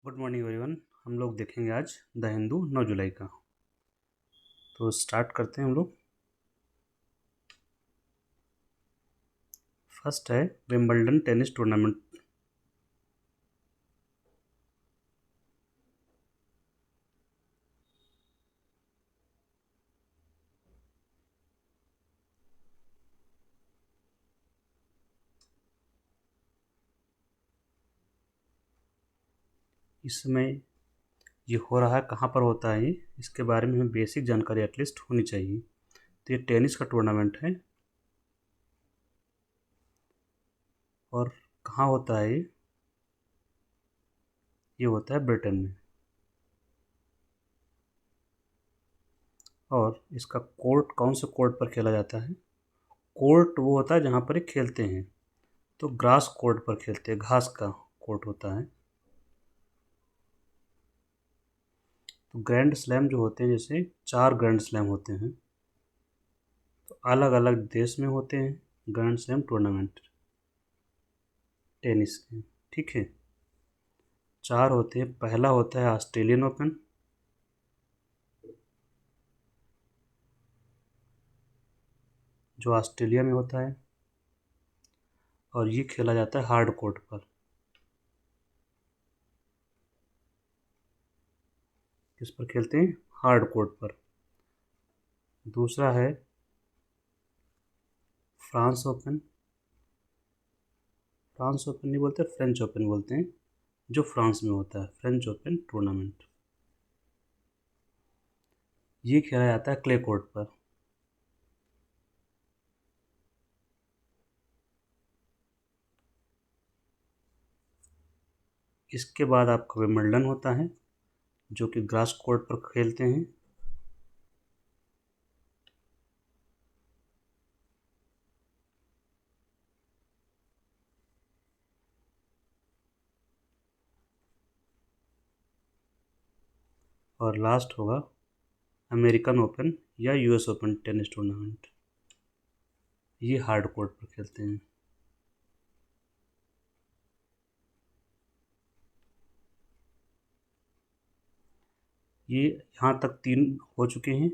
Good morning everyone. हम लोग देखेंगे आज द हिंदू 9 जुलाई का। तो स्टार्ट करते हैं हम लोग। फर्स्ट है विंबलडन टेनिस टूर्नामेंट। इस समय ये हो रहा है, कहाँ पर होता है ये, इसके बारे में हमें बेसिक जानकारी एटलीस्ट होनी चाहिए। तो ये टेनिस का टूर्नामेंट है और कहाँ होता है ये होता है ब्रिटेन में। और इसका कोर्ट कौन से कोर्ट पर खेला जाता है? कोर्ट वो होता है जहाँ पर ये खेलते हैं, तो ग्रास कोर्ट पर खेलते हैं, घास का कोर्ट होता है। तो ग्रैंड स्लैम जो होते हैं, जैसे 4 ग्रैंड स्लैम होते हैं, तो अलग अलग देश में होते हैं ग्रैंड स्लैम टूर्नामेंट टेनिस के। ठीक है, 4 होते हैं। पहला होता है ऑस्ट्रेलियन ओपन, जो ऑस्ट्रेलिया में होता है, और ये खेला जाता है हार्ड कोर्ट पर। किस पर खेलते हैं? हार्ड कोर्ट पर। दूसरा है फ्रांस ओपन। फ्रांस ओपन नहीं बोलते, फ्रेंच ओपन बोलते हैं, जो फ्रांस में होता है, फ्रेंच ओपन टूर्नामेंट। ये खेला जाता है क्ले कोर्ट पर। इसके बाद आपका विंबलडन होता है, जो कि ग्रास कोर्ट पर खेलते हैं। और लास्ट होगा अमेरिकन ओपन या यूएस ओपन टेनिस टूर्नामेंट। ये हार्ड कोर्ट पर खेलते हैं। ये यहाँ तक 3 हो चुके हैं।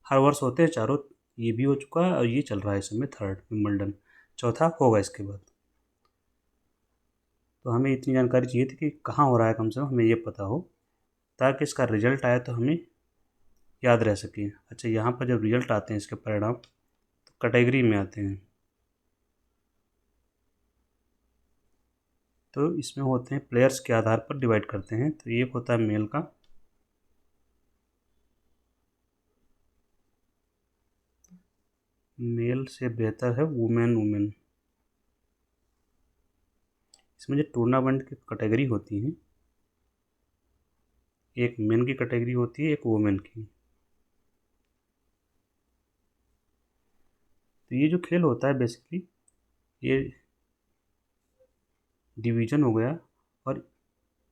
हर वर्ष होते हैं चारों। ये भी हो चुका है और ये चल रहा है इस समय थर्ड विंबलडन। चौथा होगा इसके बाद। तो हमें इतनी जानकारी चाहिए थी कि कहाँ हो रहा है, कम से कम हमें ये पता हो, ताकि इसका रिजल्ट आए तो हमें याद रह सके। अच्छा, यहाँ पर जब रिजल्ट आते हैं इसके परिणाम, तो कैटेगरी में आते हैं। तो इसमें होते हैं प्लेयर्स के आधार पर डिवाइड करते हैं। तो एक होता है मेल का, मेल से बेहतर है वुमेन। वुमेन इसमें जो टूर्नामेंट की कैटेगरी होती है, एक मेन की कैटेगरी होती है, एक वुमेन की। तो ये जो खेल होता है बेसिकली, ये डिवीज़न हो गया, और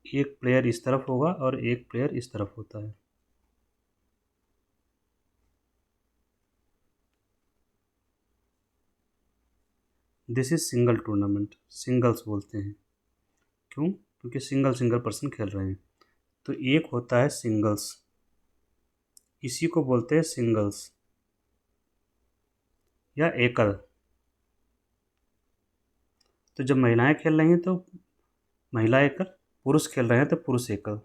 एक प्लेयर इस तरफ होगा और एक प्लेयर इस तरफ होता है। This is single tournament, singles बोलते हैं। क्यों? क्योंकि सिंगल सिंगल पर्सन खेल रहे हैं। तो एक होता है सिंगल्स, इसी को बोलते हैं सिंगल्स या एकल। तो जब महिलाएं खेल रही हैं तो महिला एकल, पुरुष खेल रहे हैं तो पुरुष एकल।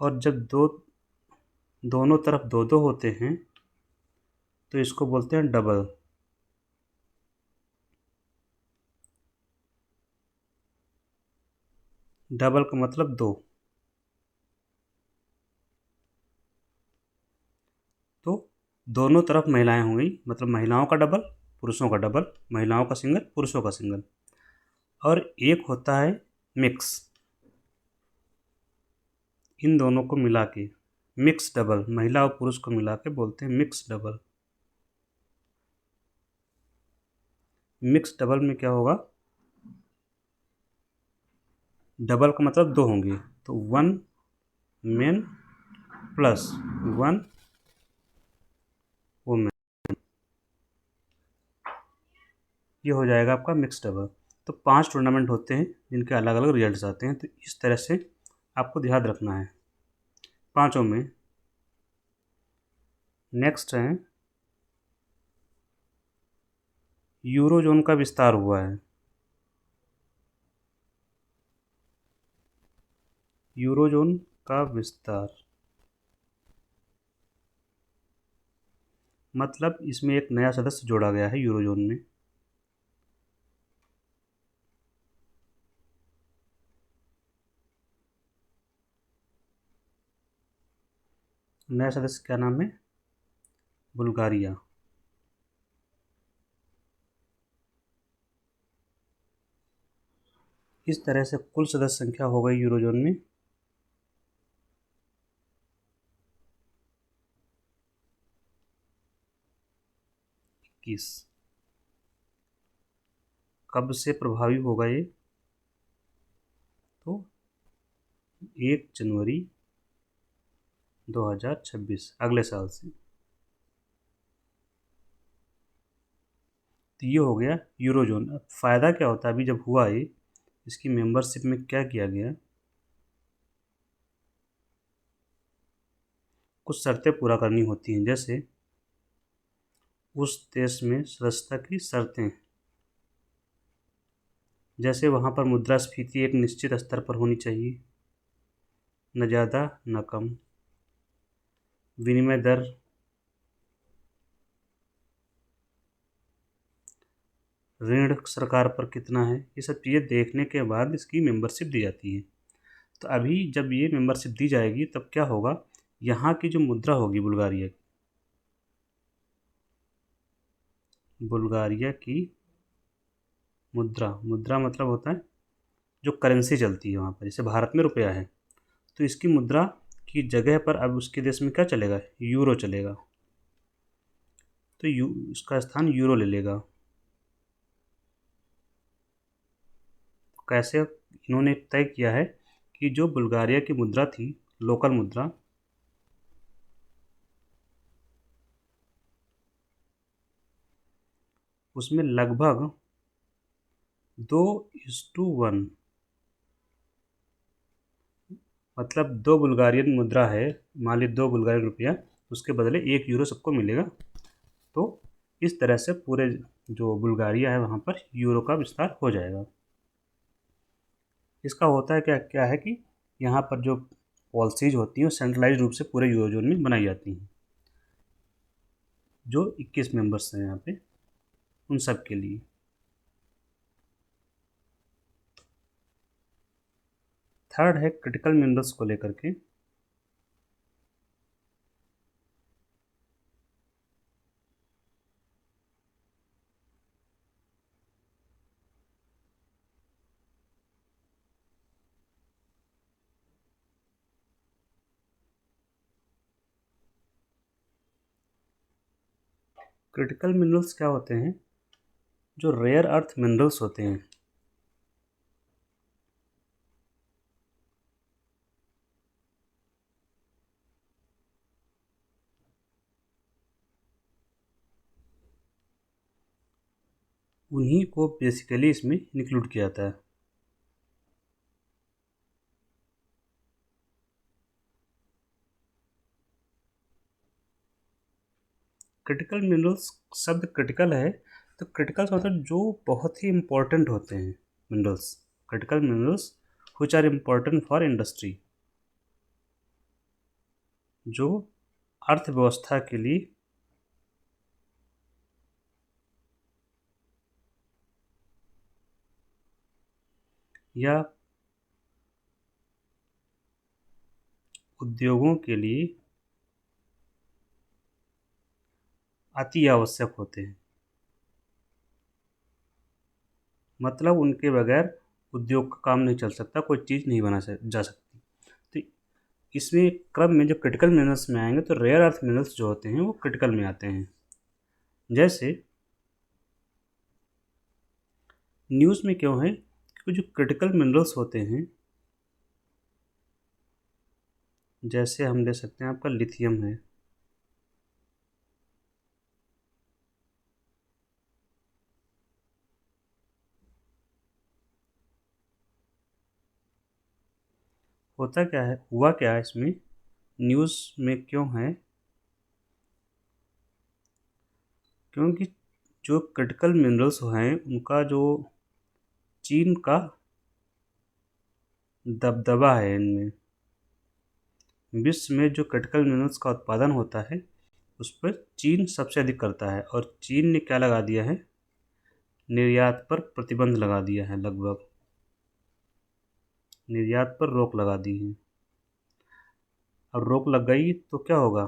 और जब दोनों तरफ दो दो होते हैं तो इसको बोलते हैं डबल। डबल का मतलब दो। तो दोनों तरफ महिलाएं होंगी, मतलब महिलाओं का डबल, पुरुषों का डबल, महिलाओं का सिंगल, पुरुषों का सिंगल। और एक होता है मिक्स, इन दोनों को मिला के मिक्स डबल, महिला और पुरुष को मिला के बोलते हैं मिक्स डबल। मिक्स डबल में क्या होगा? डबल का मतलब दो होंगे, तो 1 मेन प्लस 1 वुमेन। ये हो जाएगा आपका मिक्स डबल। तो 5 टूर्नामेंट होते हैं जिनके अलग अलग रिजल्ट्स आते हैं। तो इस तरह से आपको ध्यान रखना है पाँचों में। नेक्स्ट है यूरो जोन का विस्तार हुआ है। यूरो जोन का विस्तार मतलब इसमें एक नया सदस्य जोड़ा गया है यूरो जोन में। नया सदस्य क्या नाम है? बुल्गारिया। इस तरह से कुल सदस्य संख्या हो गई यूरो जोन में 21। कब से प्रभावी होगा ये? तो 1 जनवरी 2026 अगले साल से। तो ये हो गया यूरो जोन। अब फ़ायदा क्या होता है अभी जब हुआ ये, इसकी मेंबरशिप में क्या किया गया, कुछ शर्तें पूरा करनी होती हैं। जैसे उस देश में सदस्यता की शर्तें, जैसे वहाँ पर मुद्रास्फीति एक निश्चित स्तर पर होनी चाहिए, न ज़्यादा न कम। विनिमय दर ऋण सरकार पर कितना है, ये सब चीज़ें देखने के बाद इसकी मेंबरशिप दी जाती है। तो अभी जब ये मेंबरशिप दी जाएगी तब क्या होगा, यहाँ की जो मुद्रा होगी बुल्गारिया की, बुल्गारिया की मुद्रा, मुद्रा मतलब होता है जो करेंसी चलती है वहाँ पर। जैसे भारत में रुपया है तो इसकी मुद्रा की जगह पर अब उसके देश में क्या चलेगा, यूरो चलेगा। तो इसका स्थान यूरो ले लेगा। कैसे इन्होंने तय किया है कि जो बुल्गारिया की मुद्रा थी, लोकल मुद्रा, उसमें लगभग 2:1, मतलब 2 बुल्गारियन मुद्रा है, मान ली 2 बुल्गारियन रुपया, उसके बदले 1 यूरो सबको मिलेगा। तो इस तरह से पूरे जो बुल्गारिया है वहाँ पर यूरो का विस्तार हो जाएगा। इसका होता है क्या क्या है कि यहाँ पर जो पॉलिसीज होती हैं वो सेंट्रलाइज रूप से पूरे यूरो जोन में बनाई जाती हैं। जो 21 मेंबर्स हैं यहाँ पे, उन सब के लिए। थर्ड है क्रिटिकल मिनरल्स को लेकर के। क्रिटिकल मिनरल्स क्या होते हैं, जो रेयर अर्थ मिनरल्स होते हैं। उन्हीं को बेसिकली इसमें इंक्लूड किया जाता है। क्रिटिकल मिनरल्स, शब्द क्रिटिकल है तो क्रिटिकल मतलब जो बहुत ही इम्पोर्टेंट होते हैं minerals. Critical minerals which are important for industry, जो अर्थव्यवस्था के लिए या उद्योगों के लिए अति आवश्यक होते हैं। मतलब उनके बगैर उद्योग का काम नहीं चल सकता, कोई चीज़ नहीं जा सकती। तो इसमें क्रम में जो क्रिटिकल मिनरल्स में आएंगे तो रेयर अर्थ मिनरल्स जो होते हैं वो क्रिटिकल में आते हैं। जैसे न्यूज़ में क्यों है, क्योंकि जो क्रिटिकल मिनरल्स होते हैं, जैसे हम ले सकते हैं आपका लिथियम है, होता क्या है, हुआ क्या है इसमें, न्यूज़ में क्यों है, क्योंकि जो क्रिटिकल मिनरल्स हैं उनका जो चीन का दबदबा है इनमें, विश्व में जो क्रिटिकल मिनरल्स का उत्पादन होता है उस पर चीन सबसे अधिक करता है, और चीन ने क्या लगा दिया है, निर्यात पर प्रतिबंध लगा दिया है, लगभग निर्यात पर रोक लगा दी है। अब रोक लग गई तो क्या होगा,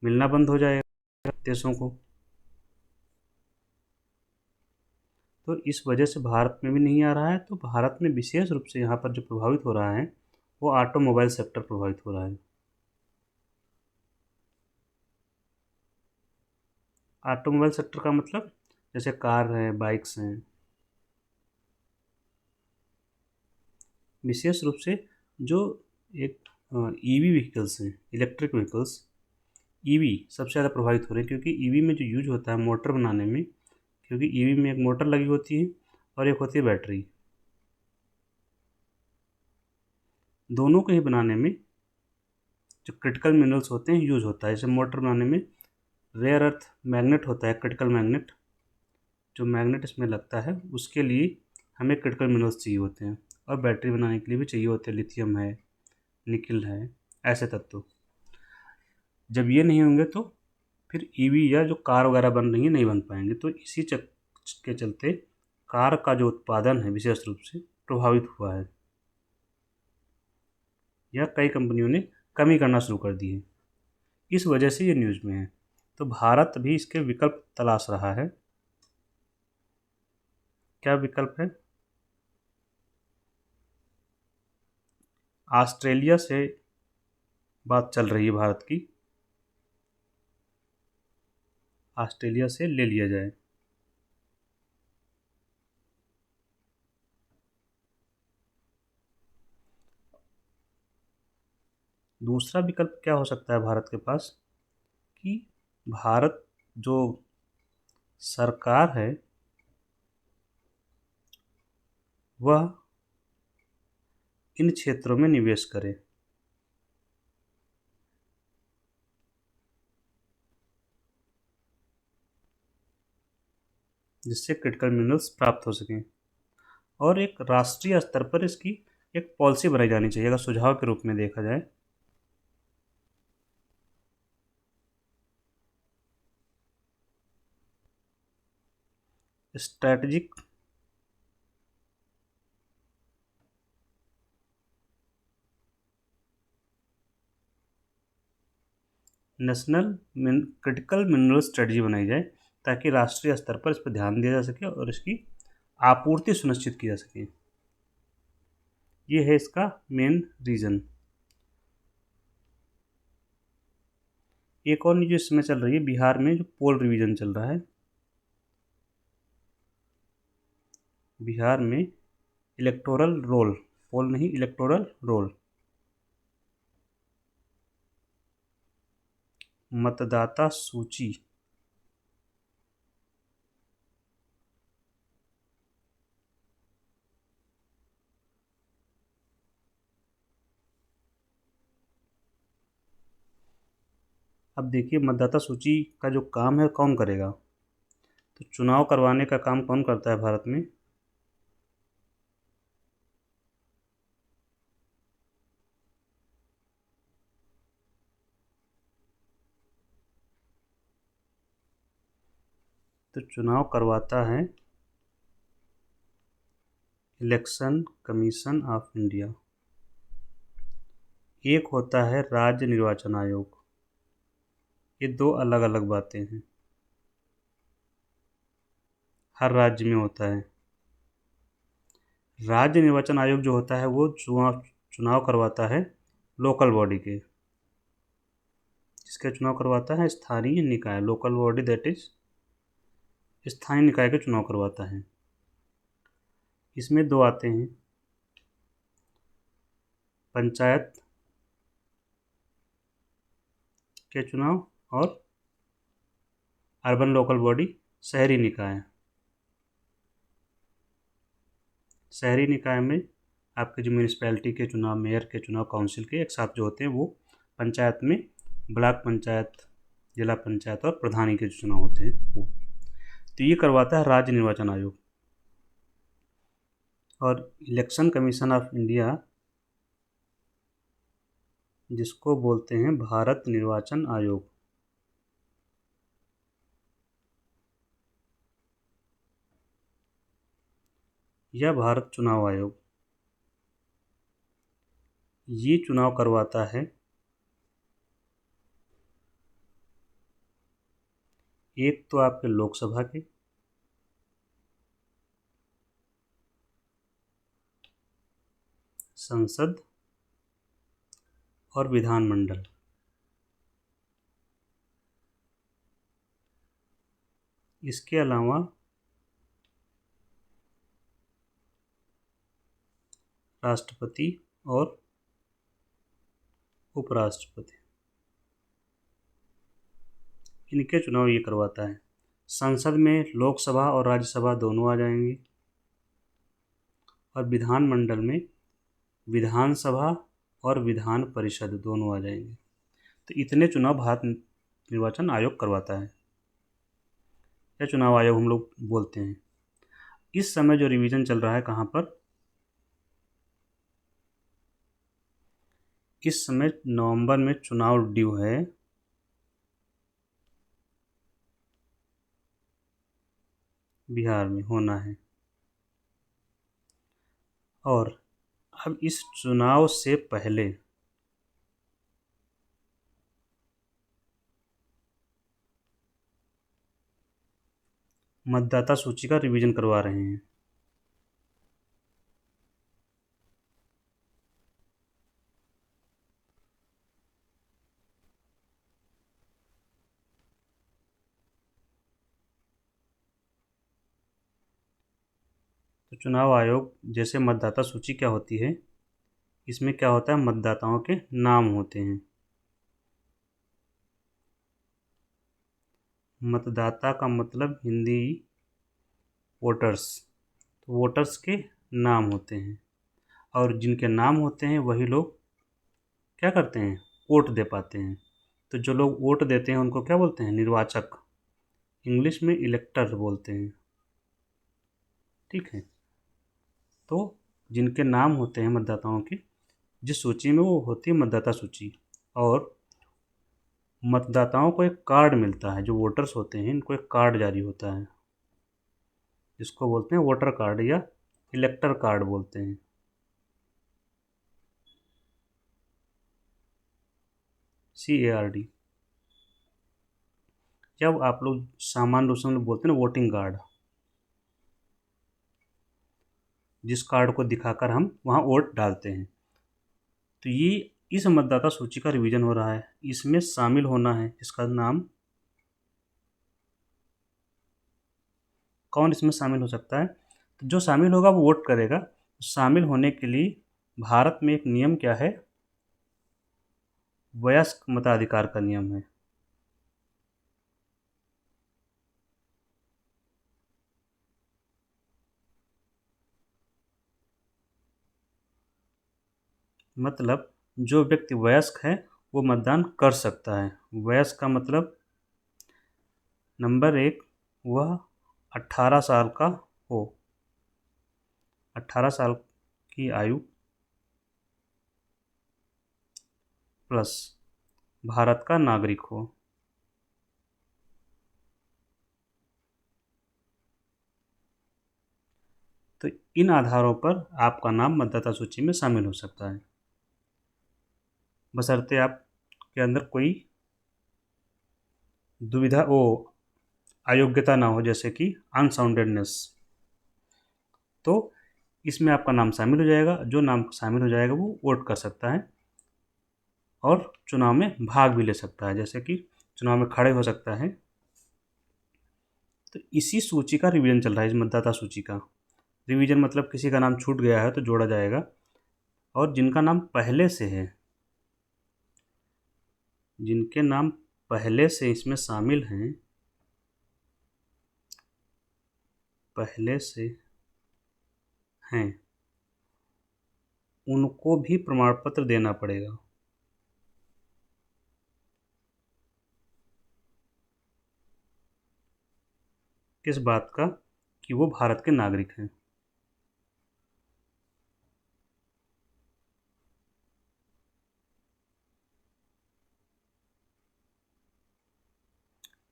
मिलना बंद हो जाएगा देशों को, तो इस वजह से भारत में भी नहीं आ रहा है। तो भारत में विशेष रूप से यहाँ पर जो प्रभावित हो रहा है वो ऑटोमोबाइल सेक्टर प्रभावित हो रहा है। ऑटोमोबाइल सेक्टर का मतलब जैसे कार हैं, बाइक्स हैं, विशेष रूप से जो एक ईवी व्हीकल्स हैं, इलेक्ट्रिक व्हीकल्स, ईवी सबसे ज़्यादा प्रभावित हो रहे हैं, क्योंकि ईवी में जो यूज होता है मोटर बनाने में, क्योंकि ईवी में एक मोटर लगी होती है और एक होती है बैटरी, दोनों को ही बनाने में जो क्रिटिकल मिनरल्स होते हैं यूज होता है। जैसे मोटर बनाने में रेयर अर्थ मैग्नेट होता है, क्रिटिकल मैग्नेट, जो मैग्नेट इसमें लगता है उसके लिए हमें क्रिटिकल मिनरल्स चाहिए होते हैं, और बैटरी बनाने के लिए भी चाहिए होते हैं, लिथियम है, निकल है, ऐसे तत्व। जब ये नहीं होंगे तो फिर ईवी या जो कार वगैरह बन रही हैं नहीं बन पाएंगे। तो इसी के चलते कार का जो उत्पादन है विशेष रूप से प्रभावित हुआ है, या कई कंपनियों ने कमी करना शुरू कर दी है, इस वजह से ये न्यूज़ में है। तो भारत भी इसके विकल्प तलाश रहा है। क्या विकल्प है, ऑस्ट्रेलिया से बात चल रही है भारत की, ऑस्ट्रेलिया से ले लिया जाए। दूसरा विकल्प क्या हो सकता है भारत के पास, कि भारत जो सरकार है वह इन क्षेत्रों में निवेश करे, जिससे क्रिटिकल मिनरल्स प्राप्त हो सकें, और एक राष्ट्रीय स्तर पर इसकी एक पॉलिसी बनाई जानी चाहिए, अगर सुझाव के रूप में देखा जाए। Strategic national critical mineral strategy बनाई जाए, ताकि राष्ट्रीय स्तर पर इस पर ध्यान दिया जा सके और इसकी आपूर्ति सुनिश्चित की जा सके। ये है इसका मेन रीज़न। एक और न्यूज़ इस समय चल रही है, बिहार में जो पोल रिवीजन चल रहा है, बिहार में इलेक्टोरल रोल, पोल नहीं इलेक्टोरल रोल, मतदाता सूची, अब देखिए मतदाता सूची का जो काम है कौन करेगा, तो चुनाव करवाने का काम कौन करता है भारत में, तो चुनाव करवाता है इलेक्शन कमीशन ऑफ इंडिया। एक होता है राज्य निर्वाचन आयोग, ये दो अलग अलग बातें हैं, हर राज्य में होता है। राज्य निर्वाचन आयोग जो होता है वो चुनाव चुनाव करवाता है लोकल बॉडी के, जिसके चुनाव करवाता है स्थानीय निकाय, लोकल बॉडी दैट इज स्थानीय निकाय के चुनाव करवाता है। इसमें दो आते हैं, पंचायत के चुनाव और अर्बन लोकल बॉडी, शहरी निकाय। शहरी निकाय में आपके जो म्यूनिसपैलिटी के चुनाव, मेयर के चुनाव, काउंसिल के एक साथ जो होते हैं वो पंचायत में ब्लॉक पंचायत, जिला पंचायत और प्रधानी के जो चुनाव होते हैं वो, तो ये करवाता है राज्य निर्वाचन आयोग। और इलेक्शन कमीशन ऑफ इंडिया, जिसको बोलते हैं भारत निर्वाचन आयोग, या भारत चुनाव आयोग, ये चुनाव करवाता है एक तो आपके लोकसभा के, संसद और विधानमंडल। इसके अलावा राष्ट्रपति और उपराष्ट्रपति, इनके चुनाव ये करवाता है। संसद में लोकसभा और राज्यसभा दोनों आ जाएंगी, और विधानमंडल में विधानसभा और विधान परिषद दोनों आ जाएंगे। तो इतने चुनाव भारत निर्वाचन आयोग करवाता है, या चुनाव आयोग हम लोग बोलते हैं। इस समय जो रिवीजन चल रहा है कहाँ पर, इस समय नवंबर में चुनाव ड्यू है, बिहार में होना है। और अब इस चुनाव से पहले मतदाता सूची का रिवीजन करवा रहे हैं। तो चुनाव आयोग, जैसे मतदाता सूची क्या होती है, इसमें क्या होता है, मतदाताओं के नाम होते हैं। मतदाता का मतलब हिंदी वोटर्स, तो वोटर्स के नाम होते हैं, और जिनके नाम होते हैं वही लोग क्या करते हैं, वोट दे पाते हैं। तो जो लोग वोट देते हैं उनको क्या बोलते हैं, निर्वाचक, इंग्लिश में इलेक्टर बोलते हैं। ठीक है, तो जिनके नाम होते हैं मतदाताओं की, जिस सूची में वो होती है मतदाता सूची, और मतदाताओं को एक कार्ड मिलता है, जो वोटर्स होते हैं इनको एक कार्ड जारी होता है, जिसको बोलते हैं वोटर कार्ड या इलेक्टर कार्ड बोलते हैं। CARD, जब आप लोग सामान्य रूप से हम लोग बोलते हैं ना वोटिंग कार्ड, जिस कार्ड को दिखाकर हम वहाँ वोट डालते हैं। तो ये इस मतदाता सूची का रिवीजन हो रहा है, इसमें शामिल होना है, इसका नाम, कौन इसमें शामिल हो सकता है, तो जो शामिल होगा वो वोट करेगा। शामिल होने के लिए भारत में एक नियम क्या है, वयस्क मताधिकार का नियम है। मतलब जो व्यक्ति वयस्क है वो मतदान कर सकता है। वयस्क का मतलब नंबर 1, वह 18 साल का हो, 18 साल की आयु प्लस भारत का नागरिक हो। तो इन आधारों पर आपका नाम मतदाता सूची में शामिल हो सकता है, बशर्ते आपके अंदर कोई दुविधा अयोग्यता ना हो, जैसे कि अनसाउंडेडनेस। तो इसमें आपका नाम शामिल हो जाएगा, जो नाम शामिल हो जाएगा वो वोट कर सकता है और चुनाव में भाग भी ले सकता है, जैसे कि चुनाव में खड़े हो सकता है। तो इसी सूची का रिवीजन चल रहा है, इस मतदाता सूची का रिवीजन, मतलब किसी का नाम छूट गया है तो जोड़ा जाएगा, और जिनका नाम पहले से है, जिनके नाम पहले से इसमें शामिल हैं, पहले से हैं, उनको भी प्रमाण पत्र देना पड़ेगा। किस बात का? कि वो भारत के नागरिक हैं।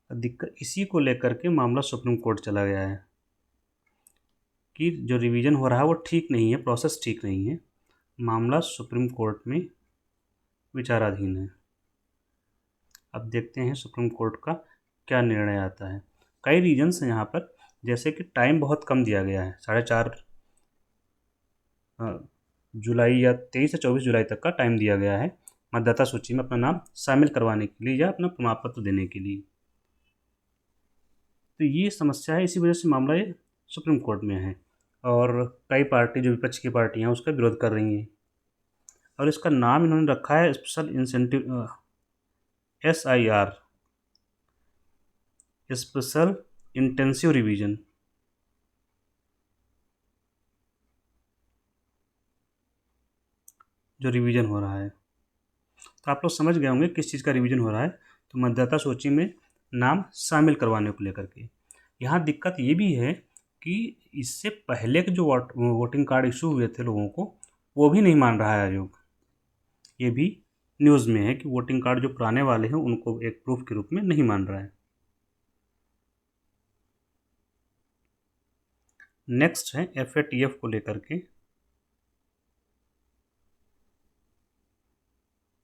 दिक्कत इसी को लेकर के मामला सुप्रीम कोर्ट चला गया है कि जो रिवीजन हो रहा है वो ठीक नहीं है, प्रोसेस ठीक नहीं है। मामला सुप्रीम कोर्ट में विचाराधीन है। अब देखते हैं सुप्रीम कोर्ट का क्या निर्णय आता है। कई रीजन्स हैं यहाँ पर, जैसे कि टाइम बहुत कम दिया गया है, 4.5 जुलाई या 23 या 24 जुलाई तक का टाइम दिया गया है मतदाता सूची में अपना नाम शामिल करवाने के लिए या अपना प्रमाण पत्र देने के लिए। तो ये समस्या है, इसी वजह से मामला ये सुप्रीम कोर्ट में है और कई पार्टी जो विपक्ष की पार्टियाँ हैं उसका विरोध कर रही हैं। और इसका नाम इन्होंने रखा है special incentive SIR, special intensive revision. जो रिवीजन हो रहा है, तो आप लोग समझ गए होंगे किस चीज़ का रिवीजन हो रहा है। तो मतदाता सूची में नाम शामिल करवाने को लेकर के यहाँ दिक्कत ये भी है कि इससे पहले के जो वोटिंग कार्ड इशू हुए थे लोगों को, वो भी नहीं मान रहा है आयोग। ये भी न्यूज़ में है कि वोटिंग कार्ड जो पुराने वाले हैं उनको एक प्रूफ के रूप में नहीं मान रहा है। नेक्स्ट है FATF को लेकर के।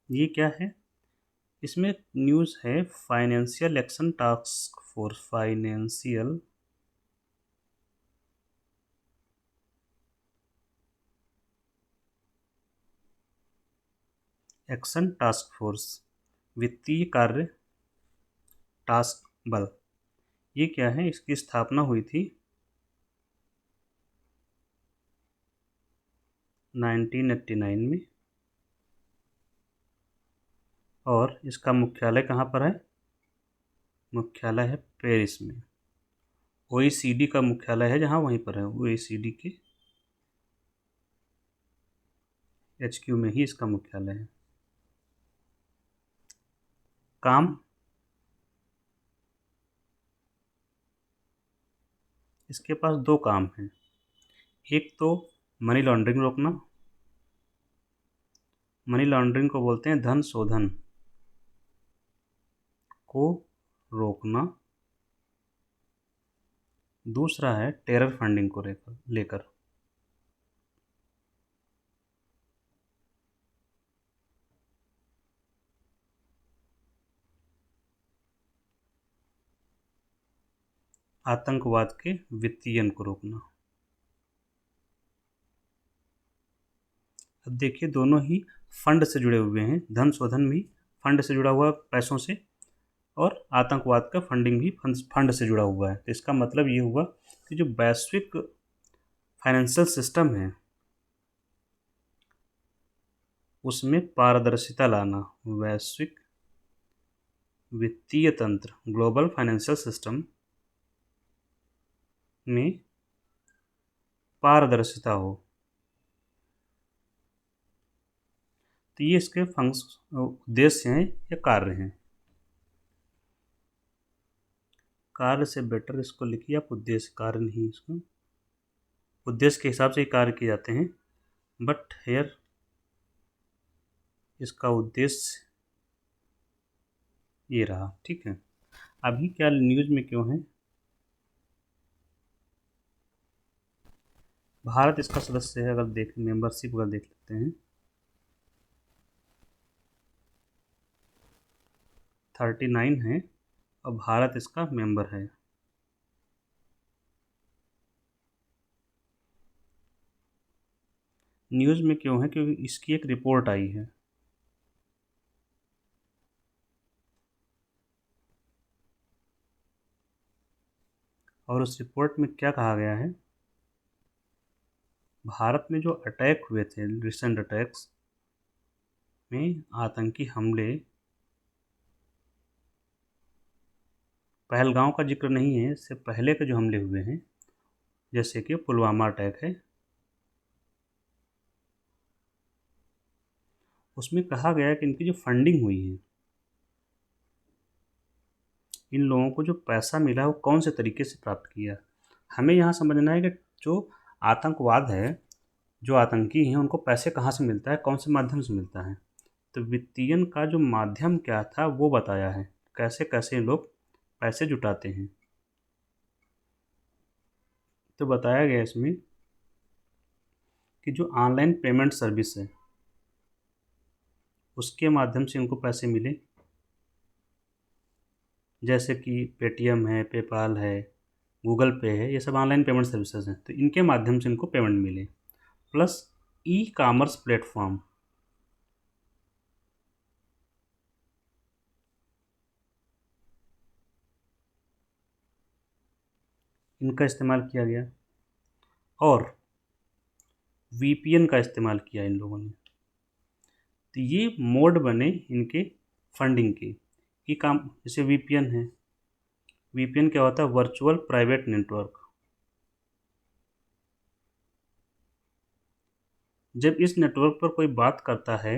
ये क्या है? इसमें न्यूज़ है financial action task force, financial action task force, वित्तीय कार्य टास्क बल। ये क्या है? इसकी स्थापना हुई थी 1989 में और इसका मुख्यालय कहाँ पर है? मुख्यालय है पेरिस में। OECD का मुख्यालय है जहाँ, वहीं पर है। OECD के HQ में ही इसका मुख्यालय है। काम इसके पास 2 काम हैं। एक तो मनी लॉन्ड्रिंग रोकना, मनी लॉन्ड्रिंग को बोलते हैं धन शोधन को रोकना। दूसरा है टेरर फंडिंग को लेकर। आतंकवाद के वित्तीयन को रोकना। अब देखिए दोनों ही फंड से जुड़े हुए हैं। धन शोधन भी फंड से जुड़ा हुआ है, पैसों से, और आतंकवाद का फंडिंग भी फंड से जुड़ा हुआ है। तो इसका मतलब ये हुआ कि जो वैश्विक फाइनेंशियल सिस्टम है उसमें पारदर्शिता लाना, वैश्विक वित्तीय तंत्र, ग्लोबल फाइनेंशियल सिस्टम में पारदर्शिता हो। तो ये इसके उद्देश्य हैं या कार्य हैं। कार्य से बेटर इसको लिखिए आप, उद्देश्य, कार्य नहीं। इसको उद्देश्य के हिसाब से ही कार्य किए जाते हैं, बट हेयर इसका उद्देश्य ये रहा। ठीक है, अभी क्या न्यूज़ में क्यों है? भारत इसका सदस्य है, अगर देख मेंबरशिप अगर देख लेते हैं 39 है और भारत इसका मेंबर है। न्यूज़ में क्यों है? क्योंकि इसकी एक रिपोर्ट आई है। और उस रिपोर्ट में क्या कहा गया है? भारत में जो अटैक हुए थे, रिसेंट अटैक्स में आतंकी हमले, पहलगांव का जिक्र नहीं है, इससे पहले के जो हमले हुए हैं, जैसे कि पुलवामा अटैक है, उसमें कहा गया है कि इनकी जो फंडिंग हुई है, इन लोगों को जो पैसा मिला है वो कौन से तरीके से प्राप्त किया। हमें यहाँ समझना है कि जो आतंकवाद है, जो आतंकी हैं, उनको पैसे कहाँ से मिलता है, कौन से माध्यम से मिलता है। तो वित्तीयन का जो माध्यम क्या था वो बताया है, कैसे कैसे लोग पैसे जुटाते हैं। तो बताया गया इसमें कि जो ऑनलाइन पेमेंट सर्विस है उसके माध्यम से उनको पैसे मिले, जैसे कि पेटीएम है, पेपाल है, गूगल पे है, ये सब ऑनलाइन पेमेंट सर्विसेज हैं, तो इनके माध्यम से इनको पेमेंट मिले। प्लस ई कॉमर्स प्लेटफॉर्म, इनका इस्तेमाल किया गया, और वीपीएन का इस्तेमाल किया इन लोगों ने। तो ये मोड बने इनके फंडिंग के। ई काम जैसे वीपीएन है, वीपीएन क्या होता है, वर्चुअल प्राइवेट नेटवर्क। जब इस नेटवर्क पर कोई बात करता है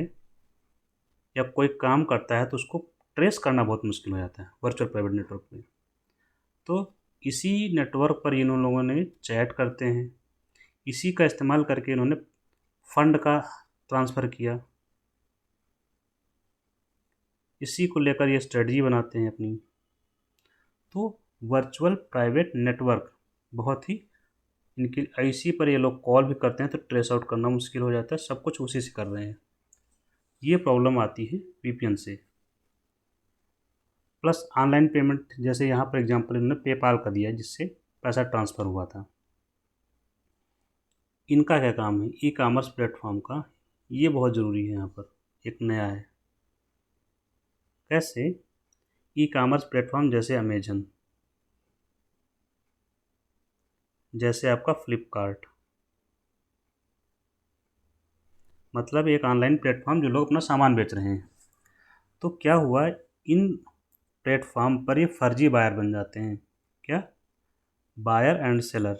या कोई काम करता है तो उसको ट्रेस करना बहुत मुश्किल हो जाता है वर्चुअल प्राइवेट नेटवर्क में। तो इसी नेटवर्क पर इन लोगों ने चैट करते हैं, इसी का इस्तेमाल करके इन्होंने फंड का ट्रांसफ़र किया, इसी को लेकर ये स्ट्रेटजी बनाते हैं अपनी। तो वर्चुअल प्राइवेट नेटवर्क बहुत ही इनकी, इसी पर ये लोग कॉल भी करते हैं तो ट्रेस आउट करना मुश्किल हो जाता है, सब कुछ उसी से कर रहे हैं। ये प्रॉब्लम आती है वीपीएन से। प्लस ऑनलाइन पेमेंट, जैसे यहाँ पर एग्जांपल इन्होंने पेपाल का दिया जिससे पैसा ट्रांसफ़र हुआ था। इनका क्या काम है, ई कॉमर्स प्लेटफॉर्म का, ये बहुत ज़रूरी है। यहाँ पर एक नया है, कैसे, ई कॉमर्स प्लेटफॉर्म जैसे अमेजन, जैसे आपका फ्लिपकार्ट, मतलब एक ऑनलाइन प्लेटफॉर्म जो लोग अपना सामान बेच रहे हैं। तो क्या हुआ, इन प्लेटफॉर्म पर ये फर्जी बायर बन जाते हैं। क्या, बायर एंड सेलर,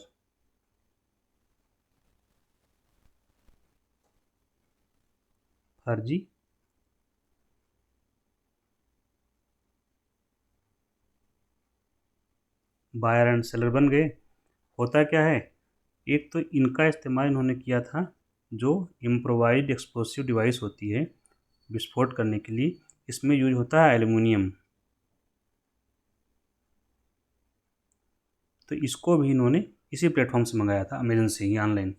फर्जी बायर एंड सेलर बन गए। होता क्या है, एक तो इनका इस्तेमाल इन्होंने किया था, जो इम्प्रोवाइज्ड एक्सप्लोसिव डिवाइस होती है विस्फोट करने के लिए, इसमें यूज होता है एल्युमिनियम। तो इसको भी इन्होंने इसी प्लेटफॉर्म से मंगाया था, अमेजन से ही ऑनलाइन।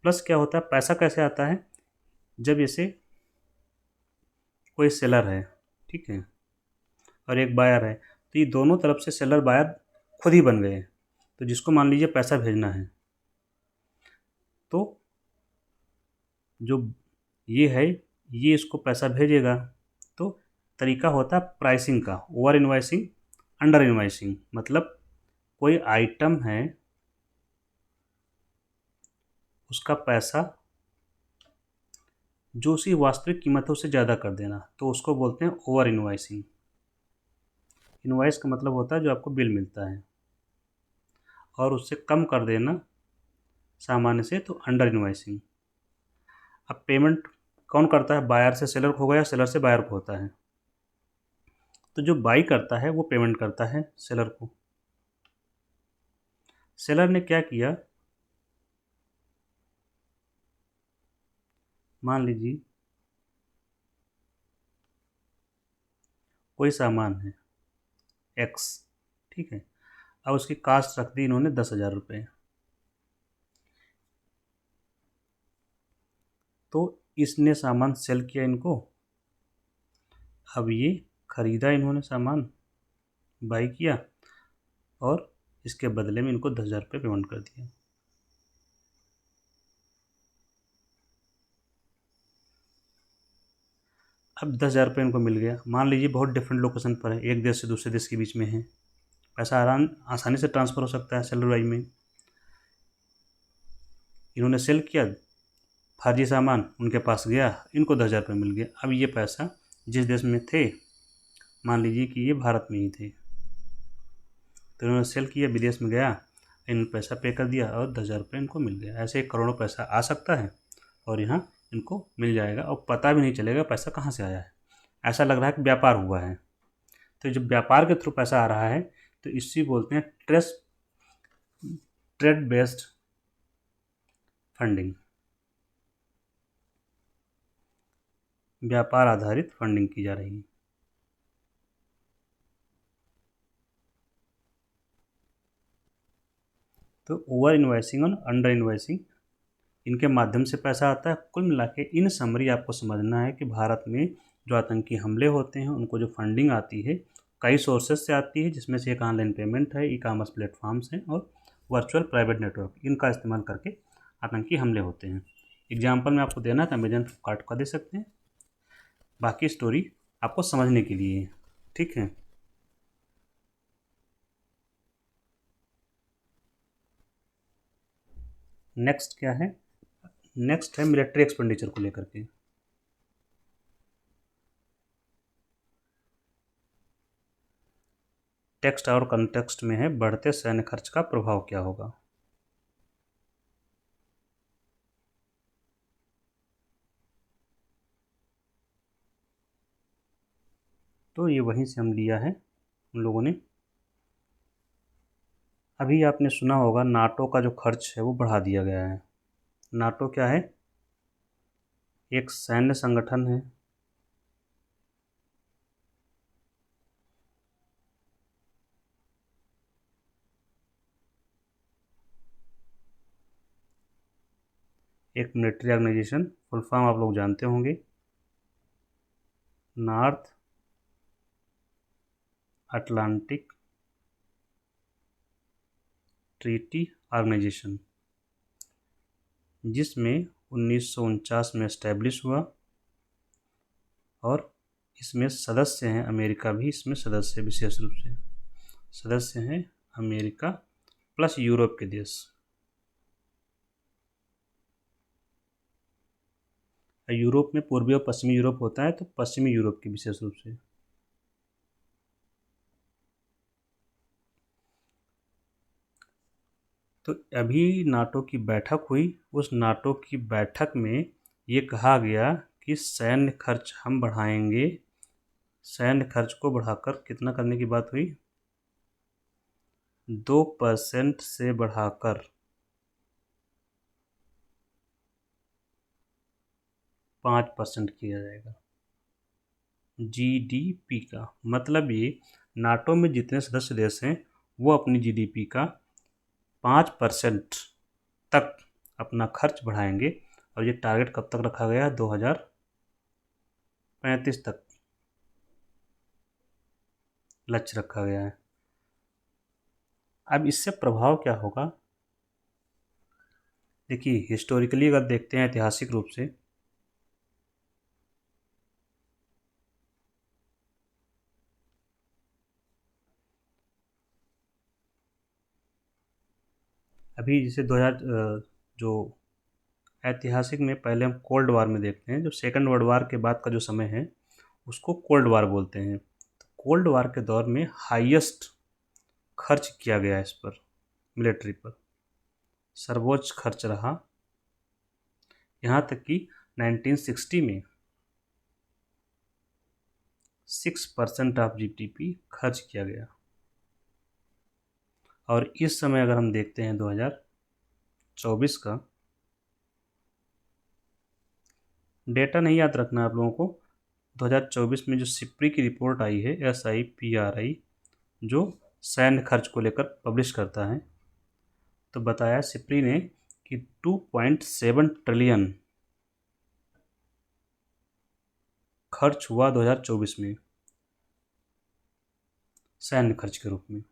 प्लस क्या होता है, पैसा कैसे आता है, जब जैसे कोई सेलर है, ठीक है, और एक बायर है, तो ये दोनों तरफ से सेलर बायर खुद ही बन गए। तो जिसको मान लीजिए पैसा भेजना है, तो जो ये है, ये इसको पैसा भेजेगा। तो तरीका होता है प्राइसिंग का, ओवर इन्वाइसिंग, अंडर इन्वाइसिंग। मतलब कोई आइटम है, उसका पैसा जो उसकी वास्तविक कीमतों से ज़्यादा कर देना, तो उसको बोलते हैं ओवर इन्वाइसिंग। इन्वाइस का मतलब होता है जो आपको बिल मिलता है, और उससे कम कर देना सामान्य से, तो अंडर इन्वाइसिंग। अब पेमेंट कौन करता है, बायर से सेलर को होगा या सेलर से बायर को होता है। तो जो बाई करता है वो पेमेंट करता है सेलर को। सेलर ने क्या किया, मान लीजिए कोई सामान है एक्स, ठीक है, अब उसकी कास्ट रख दी इन्होंने 10,000 रुपये। तो इसने सामान सेल किया इनको, अब ये ख़रीदा इन्होंने सामान, बाई किया, और इसके बदले में इनको 10,000 रुपये पेमेंट कर दिया। अब 10,000 रुपये इनको मिल गया। मान लीजिए बहुत डिफरेंट लोकेशन पर है, एक देश से दूसरे देश के बीच में है, पैसा आसानी से ट्रांसफ़र हो सकता है सेलर वाई में। इन्होंने सेल किया, फर्जी सामान उनके पास गया, इनको 10,000 रुपये मिल गया। अब ये पैसा जिस देश में थे, मान लीजिए कि ये भारत में ही थे, तो इन्होंने सेल किया, विदेश में गया, इन्होंने पैसा पे कर दिया और 10,000 रुपये इनको मिल गया। ऐसे करोड़ों पैसा आ सकता है और यहाँ इनको मिल जाएगा और पता भी नहीं चलेगा पैसा कहाँ से आया है। ऐसा लग रहा है कि व्यापार हुआ है। तो जब व्यापार के थ्रू पैसा आ रहा है तो इसी बोलते हैं ट्रेड बेस्ड फंडिंग, व्यापार आधारित फंडिंग की जा रही है। तो ओवर इन्वाइसिंग और अंडर इन्वाइसिंग, इनके माध्यम से पैसा आता है। कुल मिला के इन समरी आपको समझना है कि भारत में जो आतंकी हमले होते हैं उनको जो फंडिंग आती है कई सोर्सेज से आती है, जिसमें से एक ऑनलाइन पेमेंट है, ई कॉमर्स प्लेटफॉर्म्स हैं और वर्चुअल प्राइवेट नेटवर्क, इनका इस्तेमाल करके आतंकी हमले होते हैं। एग्जाम्पल में आपको देना है तो अमेजन फ्लिपकार्ट का दे सकते हैं, बाकी स्टोरी आपको समझने के लिए है। ठीक है, नेक्स्ट क्या है? नेक्स्ट है मिलिट्री एक्सपेंडिचर को लेकर के। टेक्स्ट और कंटेक्स्ट में है बढ़ते सैन्य खर्च का प्रभाव क्या होगा। तो ये वहीं से हम लिया है उन लोगों ने। अभी आपने सुना होगा नाटो का जो खर्च है वो बढ़ा दिया गया है। नाटो क्या है? एक सैन्य संगठन है। एक मिलिट्री ऑर्गेनाइजेशन, फुल फॉर्म आप लोग जानते होंगे, नॉर्थ अटलांटिक ट्रीटी ऑर्गेनाइजेशन, जिसमें 1949 में एस्टेब्लिश हुआ और इसमें सदस्य हैं, अमेरिका भी इसमें सदस्य, विशेष रूप से सदस्य हैं अमेरिका प्लस यूरोप के देश। यूरोप में पूर्वी और पश्चिमी यूरोप होता है, तो पश्चिमी यूरोप की विशेष रूप से। तो अभी नाटो की बैठक हुई, उस नाटो की बैठक में ये कहा गया कि सैन्य खर्च हम बढ़ाएंगे। सैन्य खर्च को बढ़ाकर कितना करने की बात हुई? 2% से बढ़ाकर 5% किया जाएगा जीडीपी का। मतलब ये नाटो में जितने सदस्य देश हैं वो अपनी जीडीपी का 5% तक अपना खर्च बढ़ाएंगे। और ये टारगेट कब तक रखा गया? 2035 तक लक्ष्य रखा गया है। अब इससे प्रभाव क्या होगा? देखिए, हिस्टोरिकली अगर देखते हैं, ऐतिहासिक रूप से, अभी जैसे 2000 जो ऐतिहासिक में पहले हम कोल्ड वार में देखते हैं, जो सेकंड वर्ल्ड वार के बाद का जो समय है उसको कोल्ड वार बोलते हैं। तो कोल्ड वार के दौर में हाईएस्ट खर्च किया गया इस पर, मिलिट्री पर सर्वोच्च खर्च रहा। यहाँ तक कि 1960 में 6% ऑफ जीडीपी खर्च किया गया। और इस समय अगर हम देखते हैं 2024 का डेटा, नहीं याद रखना आप लोगों को, 2024 में जो सिप्री की रिपोर्ट आई है, SIPRI, जो सैन्य खर्च को लेकर पब्लिश करता है, तो बताया सिप्री ने कि 2.7 ट्रिलियन खर्च हुआ 2024 में सैन्य खर्च के रूप में।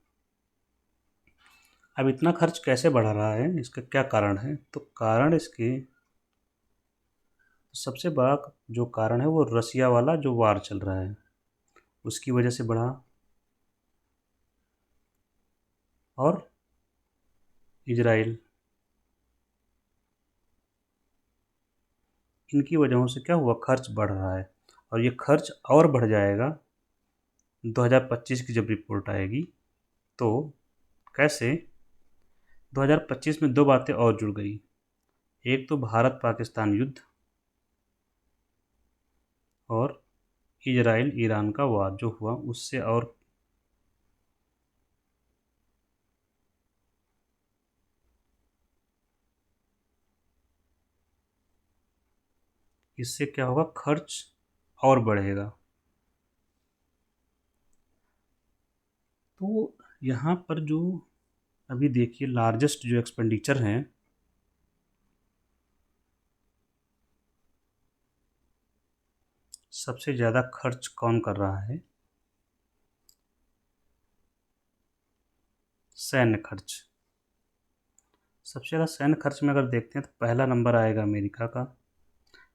अब इतना खर्च कैसे बढ़ा रहा है, इसका क्या कारण है? तो कारण इसके सबसे बड़ा जो कारण है वो रसिया वाला जो वार चल रहा है उसकी वजह से बढ़ा, और इजराइल, इनकी वजहों से क्या हुआ? खर्च बढ़ रहा है। और ये खर्च और बढ़ जाएगा 2025 की जब रिपोर्ट आएगी। तो कैसे? 2025 में दो बातें और जुड़ गई। एक तो भारत पाकिस्तान युद्ध, और इजराइल ईरान का वार जो हुआ उससे और इससे क्या होगा, खर्च और बढ़ेगा। तो यहाँ पर जो अभी देखिए लार्जेस्ट जो एक्सपेंडिचर हैं, सबसे ज़्यादा खर्च कौन कर रहा है? सैन्य खर्च। सबसे ज़्यादा सैन्य खर्च में अगर देखते हैं तो पहला नंबर आएगा अमेरिका का।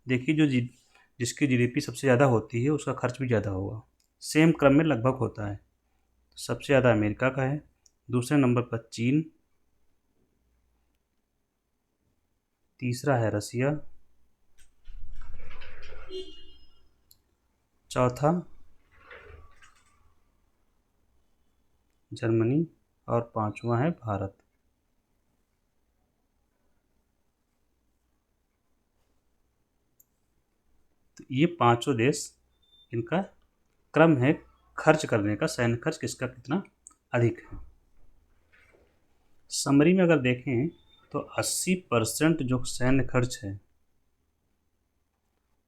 देखिए जिसकी जीडीपी सबसे ज़्यादा होती है उसका खर्च भी ज़्यादा होगा, सेम क्रम में लगभग होता है। तो सबसे ज़्यादा अमेरिका का है, दूसरे नंबर पर चीन, तीसरा है रसिया, चौथा जर्मनी और पांचवा है भारत। तो ये पांचों देश, इनका क्रम है खर्च करने का, सैन्य खर्च किसका कितना अधिक है। समरी में अगर देखें तो 80% जो सैन्य खर्च है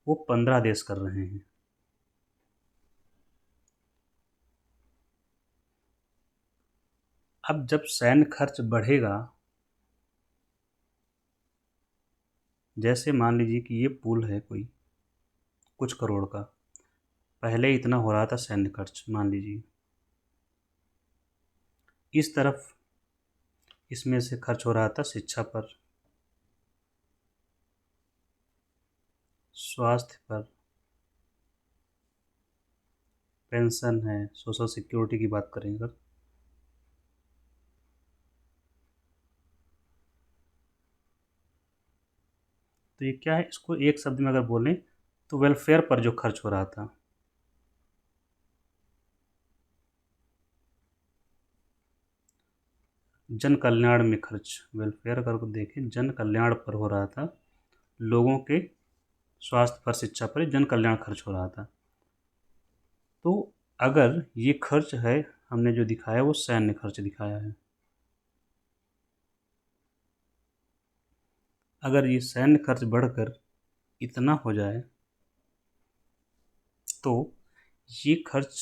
वो 15 देश कर रहे हैं। अब जब सैन्य खर्च बढ़ेगा, जैसे मान लीजिए कि ये पुल है कोई कुछ करोड़ का, पहले इतना हो रहा था सैन्य खर्च मान लीजिए, इस तरफ इसमें से खर्च हो रहा था शिक्षा पर, स्वास्थ्य पर, पेंशन है, सोशल सिक्योरिटी की बात करें अगर, तो ये क्या है, इसको एक शब्द में अगर बोलें तो वेलफेयर पर जो खर्च हो रहा था। जन कल्याण में खर्च, वेलफेयर अगर को देखें जन कल्याण पर हो रहा था, लोगों के स्वास्थ्य पर, शिक्षा पर जन कल्याण खर्च हो रहा था। तो अगर ये खर्च है हमने जो दिखाया वो सैन्य खर्च दिखाया है, अगर ये सैन्य खर्च बढ़कर इतना हो जाए तो ये खर्च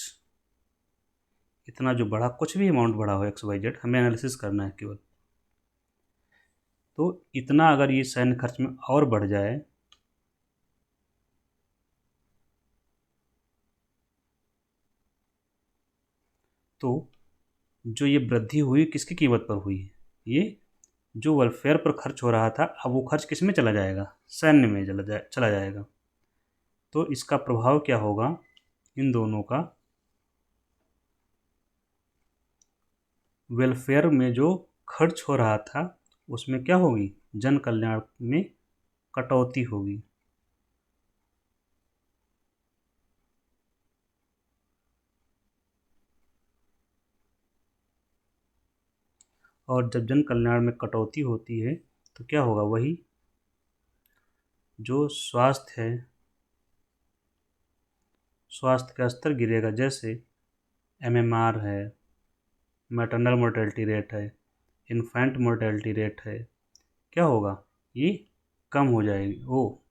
इतना जो बढ़ा, कुछ भी अमाउंट बढ़ा हो एक्स वाई जेड, हमें एनालिसिस करना है केवल, तो इतना अगर ये सैन्य खर्च में और बढ़ जाए तो जो ये वृद्धि हुई किसकी कीमत पर हुई है, ये जो वेलफेयर पर खर्च हो रहा था अब वो खर्च किस में चला जाएगा, सैन्य में चला जाएगा। तो इसका प्रभाव क्या होगा इन दोनों का, वेलफेयर में जो खर्च हो रहा था उसमें क्या होगी, जन कल्याण में कटौती होगी। और जब जन कल्याण में कटौती होती है तो क्या होगा, वही जो स्वास्थ्य है, स्वास्थ्य का स्तर गिरेगा। जैसे एमएमआर है, मैटरनल मोर्टेलिटी रेट है, इन्फेंट मोर्टेलिटी रेट है, क्या होगा, ये कम हो जाएगी वो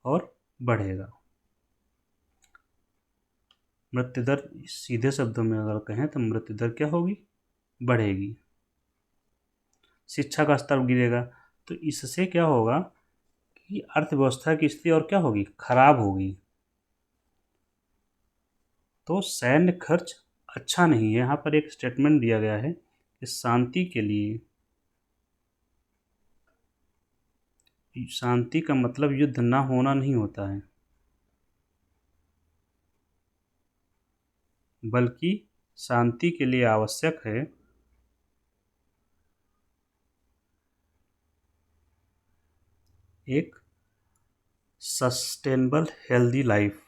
और बढ़ेगा। मृत्यु दर, सीधे शब्दों में अगर कहें तो मृत्यु दर क्या होगी, बढ़ेगी। शिक्षा का स्तर गिरेगा, तो इससे क्या होगा कि अर्थव्यवस्था की स्थिति और क्या होगी, खराब होगी। तो सैन्य खर्च अच्छा नहीं है। यहाँ पर एक स्टेटमेंट दिया गया है कि शांति के लिए, शांति का मतलब युद्ध ना होना नहीं होता है, बल्कि शांति के लिए आवश्यक है एक सस्टेनेबल हेल्दी लाइफ,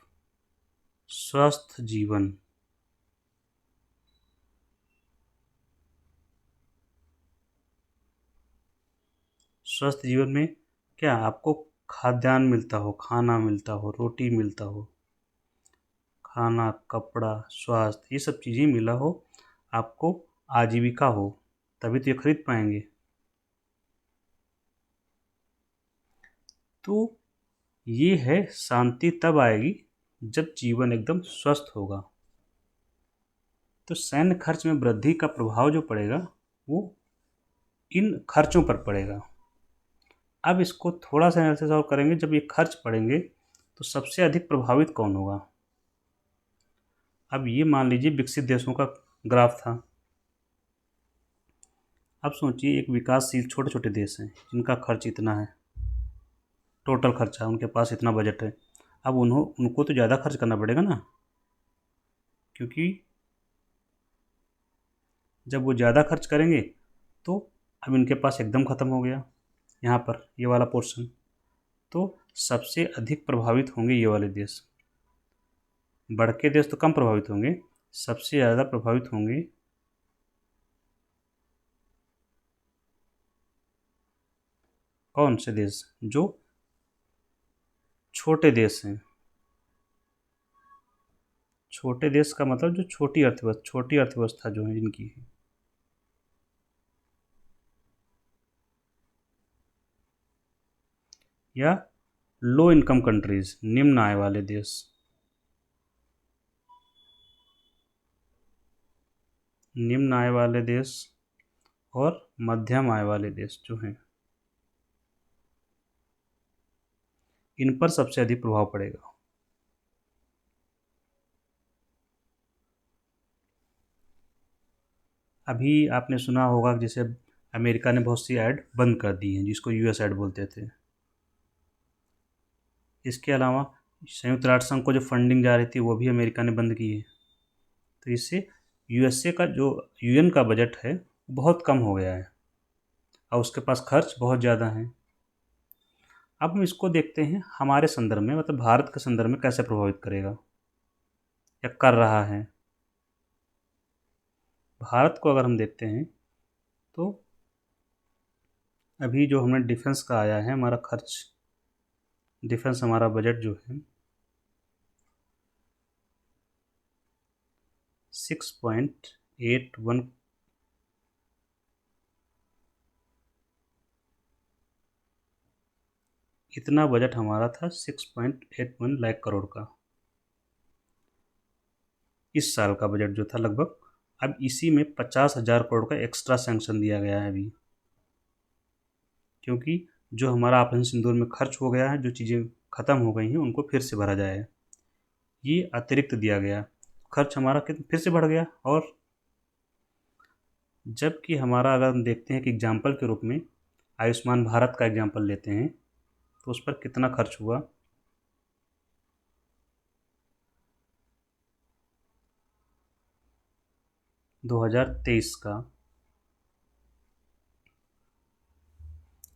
स्वस्थ जीवन। स्वस्थ जीवन में क्या आपको खाद्यान्न मिलता हो, खाना मिलता हो, रोटी मिलता हो, खाना, कपड़ा, स्वास्थ्य, ये सब चीज़ें मिला हो, आपको आजीविका हो, तभी तो ये खरीद पाएंगे। तो ये है शांति तब आएगी जब जीवन एकदम स्वस्थ होगा। तो सैन्य खर्च में वृद्धि का प्रभाव जो पड़ेगा वो इन खर्चों पर पड़ेगा। अब इसको थोड़ा सा एनालिसिस और करेंगे। जब ये खर्च पड़ेंगे तो सबसे अधिक प्रभावित कौन होगा। अब ये मान लीजिए विकसित देशों का ग्राफ था। अब सोचिए एक विकासशील छोटे छोटे देश हैं जिनका खर्च इतना है, टोटल खर्चा उनके पास इतना बजट है। अब उनको तो ज़्यादा खर्च करना पड़ेगा ना, क्योंकि जब वो ज़्यादा खर्च करेंगे तो अब इनके पास एकदम ख़त्म हो गया यहाँ पर ये वाला पोर्शन। तो सबसे अधिक प्रभावित होंगे ये वाले देश। बढ़ के देश तो कम प्रभावित होंगे, सबसे ज़्यादा प्रभावित होंगे कौन से देश, जो छोटे देश हैं। छोटे देश का मतलब जो छोटी अर्थव्यवस्था जो है जिनकी है। या लो इनकम कंट्रीज, निम्न आय वाले देश। निम्न आय वाले देश और मध्यम आय वाले देश जो हैं, इन पर सबसे अधिक प्रभाव पड़ेगा। अभी आपने सुना होगा कि जैसे अमेरिका ने बहुत सी ऐड बंद कर दी हैं जिसको यूएस ऐड बोलते थे। इसके अलावा संयुक्त राष्ट्र संघ को जो फंडिंग जा रही थी वो भी अमेरिका ने बंद की है। तो इससे यूएसए का जो यूएन का बजट है बहुत कम हो गया है और उसके पास खर्च बहुत ज़्यादा है। अब हम इसको देखते हैं हमारे संदर्भ में, मतलब भारत के संदर्भ में कैसे प्रभावित करेगा या कर रहा है। भारत को अगर हम देखते हैं तो अभी जो हमें डिफेंस का आया है हमारा खर्च, डिफेंस हमारा बजट जो है 6.81 इतना बजट हमारा था, 6.81 लाख करोड़ का इस साल का बजट जो था लगभग। अब इसी में 50,000 करोड़ का एक्स्ट्रा सैंक्शन दिया गया है अभी, क्योंकि जो हमारा ऑपरेशन सिंदूर में खर्च हो गया है, जो चीज़ें ख़त्म हो गई हैं उनको फिर से भरा जाए, ये अतिरिक्त दिया गया। खर्च हमारा फिर से बढ़ गया। और जबकि हमारा अगर हम देखते हैं कि एग्जाम्पल के रूप में आयुष्मान भारत का एग्जाम्पल लेते हैं तो उस पर कितना खर्च हुआ। दो हजार तेईस का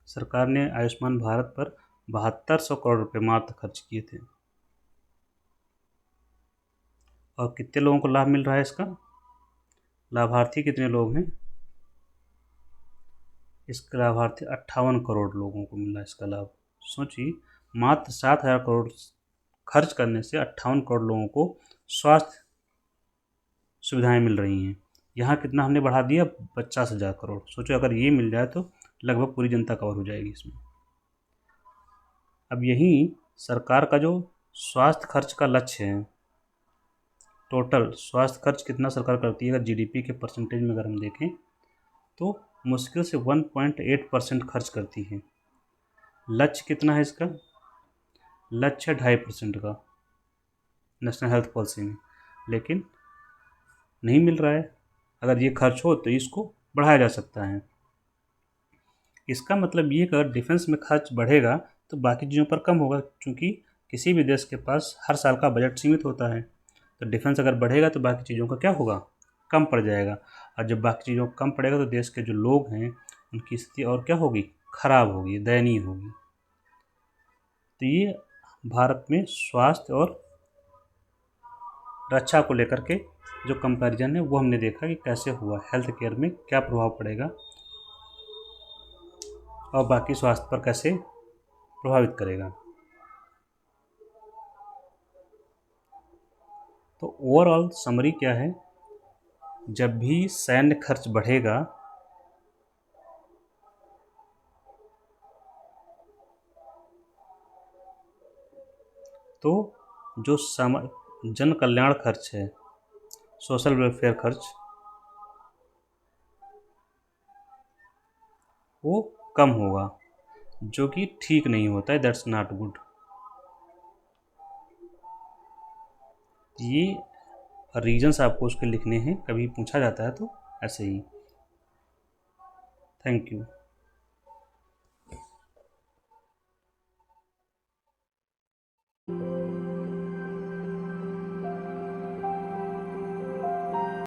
सरकार ने आयुष्मान भारत पर 7200 करोड़ रुपए मात्र खर्च किए थे। और कितने लोगों को लाभ मिल रहा है इसका, लाभार्थी कितने लोग हैं इसके लाभार्थी 58 करोड़ लोगों को मिल रहा है इसका लाभ। सोचिए मात्र 7,000 करोड़ खर्च करने से 58 करोड़ लोगों को स्वास्थ्य सुविधाएं मिल रही हैं। यहाँ कितना हमने बढ़ा दिया, 50,000 करोड़। सोचो अगर ये मिल जाए तो लगभग पूरी जनता कवर हो जाएगी इसमें। अब यही सरकार का जो स्वास्थ्य खर्च का लक्ष्य है, टोटल स्वास्थ्य खर्च कितना सरकार करती है अगर जीडीपी के परसेंटेज में अगर हम देखें तो मुश्किल से 1.8% खर्च करती है। लक्ष्य कितना है इसका, लक्ष्य 2.5% का नेशनल हेल्थ पॉलिसी में, लेकिन नहीं मिल रहा है। अगर ये खर्च हो तो इसको बढ़ाया जा सकता है। इसका मतलब ये कि अगर डिफेंस में खर्च बढ़ेगा तो बाकी चीज़ों पर कम होगा, क्योंकि किसी भी देश के पास हर साल का बजट सीमित होता है। तो डिफेंस अगर बढ़ेगा तो बाकी चीज़ों का क्या होगा, कम पड़ जाएगा। और जब बाकी चीज़ों का कम पड़ेगा तो देश के जो लोग हैं उनकी स्थिति और क्या होगी, खराब होगी, दयनीय होगी। तो ये भारत में स्वास्थ्य और रक्षा को लेकर के जो कंपैरिजन है वो हमने देखा कि कैसे हुआ, हेल्थ केयर में क्या प्रभाव पड़ेगा और बाकी स्वास्थ्य पर कैसे प्रभावित करेगा। तो ओवरऑल समरी क्या है, जब भी सैन्य खर्च बढ़ेगा तो जो जन कल्याण खर्च है, सोशल वेलफेयर खर्च, वो कम होगा, जो कि ठीक नहीं होता है, दैट्स नॉट गुड। ये रीजंस आपको उसके लिखने हैं, कभी पूछा जाता है तो ऐसे ही। Thank you.